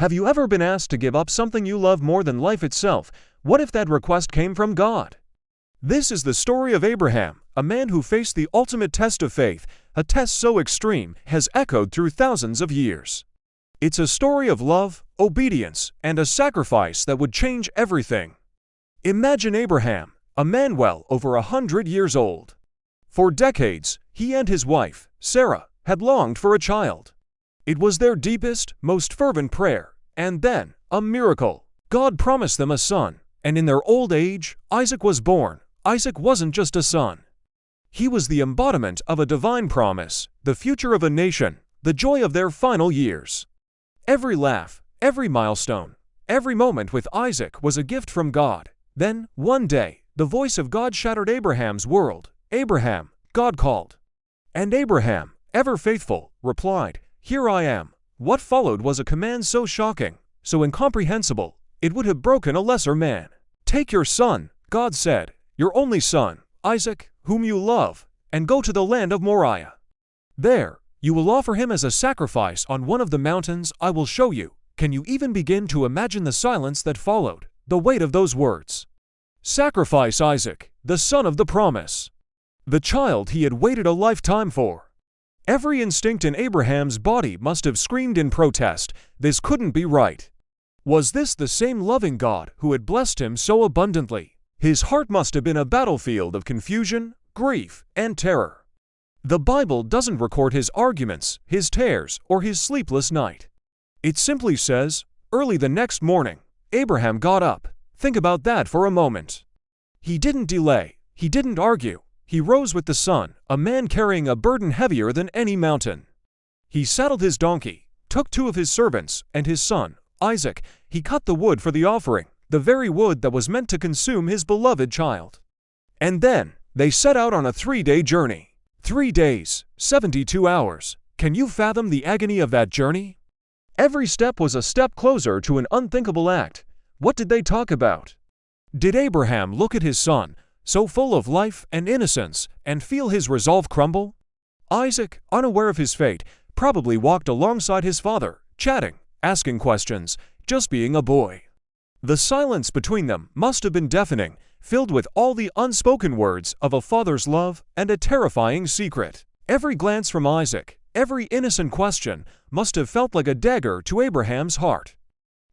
Have you ever been asked to give up something you love more than life itself? What if that request came from God? This is the story of Abraham, a man who faced the ultimate test of faith, a test so extreme has echoed through thousands of years. It's a story of love, obedience, and a sacrifice that would change everything. Imagine Abraham, a man well over 100 years old. For decades, he and his wife, Sarah, had longed for a child. It was their deepest, most fervent prayer, and then, a miracle. God promised them a son, and in their old age, Isaac was born. Isaac wasn't just a son. He was the embodiment of a divine promise, the future of a nation, the joy of their final years. Every laugh, every milestone, every moment with Isaac was a gift from God. Then, one day, the voice of God shattered Abraham's world. "Abraham," God called. And Abraham, ever faithful, replied, "Here I am." What followed was a command so shocking, so incomprehensible, it would have broken a lesser man. "Take your son," God said, "your only son, Isaac, whom you love, and go to the land of Moriah. There, you will offer him as a sacrifice on one of the mountains I will show you." Can you even begin to imagine the silence that followed, the weight of those words? Sacrifice Isaac, the son of the promise. The child he had waited a lifetime for. Every instinct in Abraham's body must have screamed in protest, this couldn't be right. Was this the same loving God who had blessed him so abundantly? His heart must have been a battlefield of confusion, grief, and terror. The Bible doesn't record his arguments, his tears, or his sleepless night. It simply says, early the next morning, Abraham got up. Think about that for a moment. He didn't delay, he didn't argue. He rose with the sun, a man carrying a burden heavier than any mountain. He saddled his donkey, took 2 of his servants, and his son, Isaac. He cut the wood for the offering, the very wood that was meant to consume his beloved child. And then, they set out on a 3-day journey. 3 days, 72 hours. Can you fathom the agony of that journey? Every step was a step closer to an unthinkable act. What did they talk about? Did Abraham look at his son, so full of life and innocence, and feel his resolve crumble? Isaac, unaware of his fate, probably walked alongside his father, chatting, asking questions, just being a boy. The silence between them must have been deafening, filled with all the unspoken words of a father's love and a terrifying secret. Every glance from Isaac, every innocent question, must have felt like a dagger to Abraham's heart.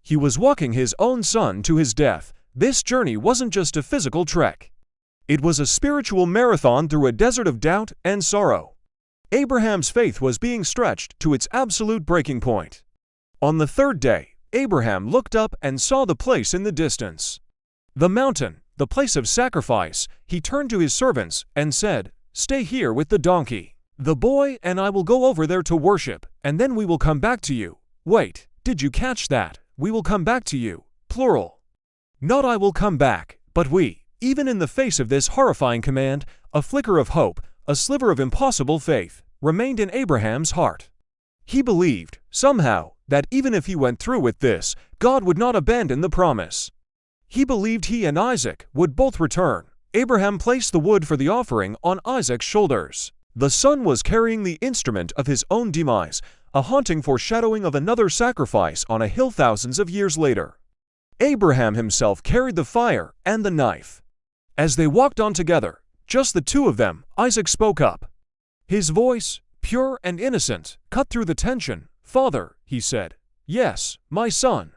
He was walking his own son to his death. This journey wasn't just a physical trek. It was a spiritual marathon through a desert of doubt and sorrow. Abraham's faith was being stretched to its absolute breaking point. On the 3rd day, Abraham looked up and saw the place in the distance. The mountain, the place of sacrifice. He turned to his servants and said, "Stay here with the donkey. The boy and I will go over there to worship, and then we will come back to you." Wait, did you catch that? We will come back to you, plural. Not I will come back, but we. Even in the face of this horrifying command, a flicker of hope, a sliver of impossible faith, remained in Abraham's heart. He believed, somehow, that even if he went through with this, God would not abandon the promise. He believed he and Isaac would both return. Abraham placed the wood for the offering on Isaac's shoulders. The son was carrying the instrument of his own demise, a haunting foreshadowing of another sacrifice on a hill thousands of years later. Abraham himself carried the fire and the knife. As they walked on together, just the 2 of them, Isaac spoke up. His voice, pure and innocent, cut through the tension. "Father," he said. "Yes, my son."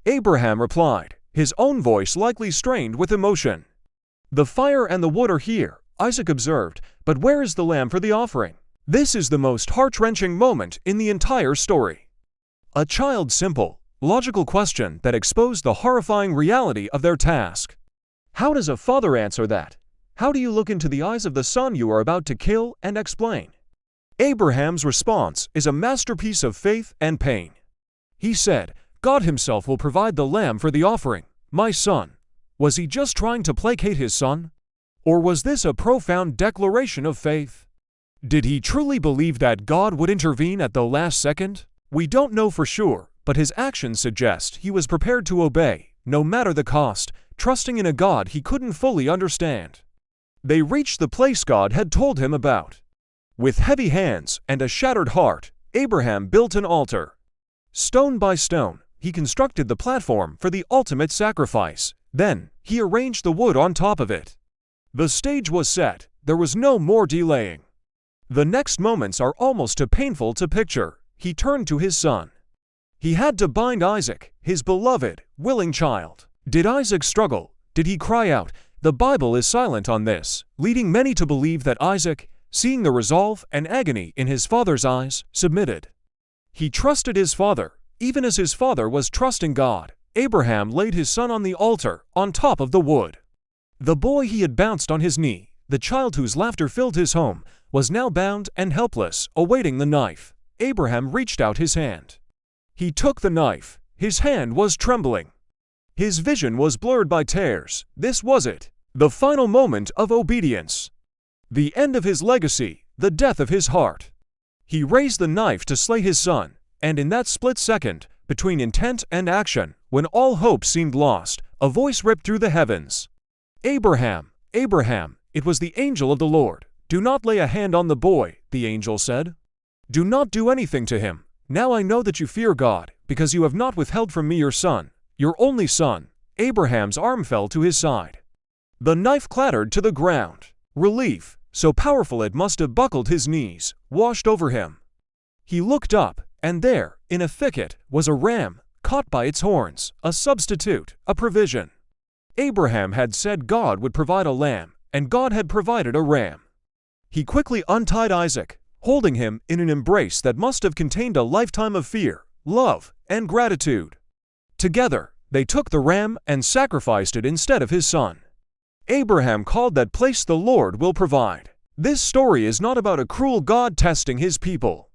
Abraham replied, his own voice likely strained with emotion. "The fire and the wood are here," Isaac observed, "but where is the lamb for the offering?" This is the most heart-wrenching moment in the entire story. A child's simple, logical question that exposed the horrifying reality of their task. How does a father answer that? How do you look into the eyes of the son you are about to kill and explain? Abraham's response is a masterpiece of faith and pain. He said, "God himself will provide the lamb for the offering, my son." Was he just trying to placate his son? Or was this a profound declaration of faith? Did he truly believe that God would intervene at the last second? We don't know for sure, but his actions suggest he was prepared to obey, no matter the cost, trusting in a God he couldn't fully understand. They reached the place God had told him about. With heavy hands and a shattered heart, Abraham built an altar. Stone by stone, he constructed the platform for the ultimate sacrifice. Then, he arranged the wood on top of it. The stage was set. There was no more delaying. The next moments are almost too painful to picture. He turned to his son. He had to bind Isaac, his beloved, willing child. Did Isaac struggle? Did he cry out? The Bible is silent on this, leading many to believe that Isaac, seeing the resolve and agony in his father's eyes, submitted. He trusted his father, even as his father was trusting God. Abraham laid his son on the altar, on top of the wood. The boy he had bounced on his knee, the child whose laughter filled his home, was now bound and helpless, awaiting the knife. Abraham reached out his hand. He took the knife. His hand was trembling. His vision was blurred by tears. This was it, the final moment of obedience. The end of his legacy, the death of his heart. He raised the knife to slay his son, and in that split second, between intent and action, when all hope seemed lost, a voice ripped through the heavens. Abraham, Abraham, it was the angel of the Lord. Do not lay a hand on the boy, the angel said. Do not do anything to him. Now I know that you fear God, because you have not withheld from me your son, your only son. Abraham's arm fell to his side. The knife clattered to the ground. Relief, so powerful it must have buckled his knees, washed over him. He looked up, and there, in a thicket, was a ram, caught by its horns, a substitute, a provision. Abraham had said God would provide a lamb, and God had provided a ram. He quickly untied Isaac, holding him in an embrace that must have contained a lifetime of fear, love, and gratitude. Together, they took the ram and sacrificed it instead of his son. Abraham called that place "The Lord Will Provide." This story is not about a cruel God testing his people.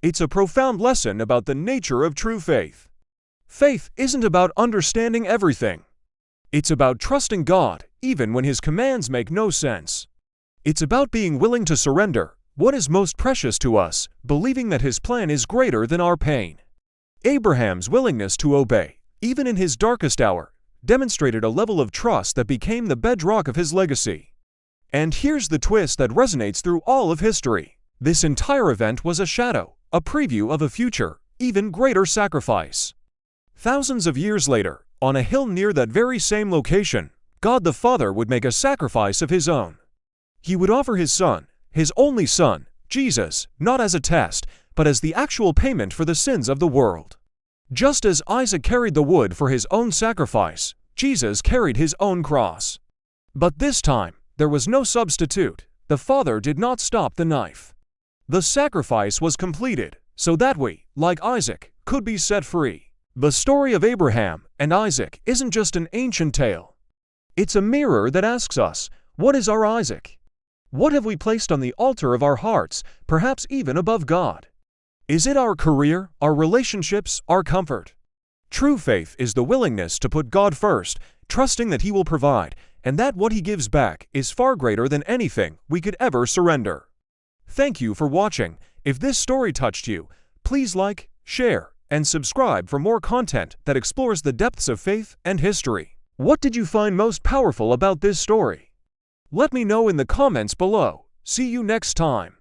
It's a profound lesson about the nature of true faith. Faith isn't about understanding everything. It's about trusting God, even when His commands make no sense. It's about being willing to surrender what is most precious to us, believing that His plan is greater than our pain. Abraham's willingness to obey, even in his darkest hour, demonstrated a level of trust that became the bedrock of his legacy. And here's the twist that resonates through all of history. This entire event was a shadow, a preview of a future, even greater sacrifice. Thousands of years later, on a hill near that very same location, God the Father would make a sacrifice of His own. He would offer His Son, His only Son, Jesus, not as a test, but as the actual payment for the sins of the world. Just as Isaac carried the wood for his own sacrifice, Jesus carried His own cross. But this time, there was no substitute. The Father did not stop the knife. The sacrifice was completed, so that we, like Isaac, could be set free. The story of Abraham and Isaac isn't just an ancient tale. It's a mirror that asks us, what is our Isaac? What have we placed on the altar of our hearts, perhaps even above God? Is it our career, our relationships, our comfort? True faith is the willingness to put God first, trusting that He will provide, and that what He gives back is far greater than anything we could ever surrender. Thank you for watching. If this story touched you, please like, share, and subscribe for more content that explores the depths of faith and history. What did you find most powerful about this story? Let me know in the comments below. See you next time.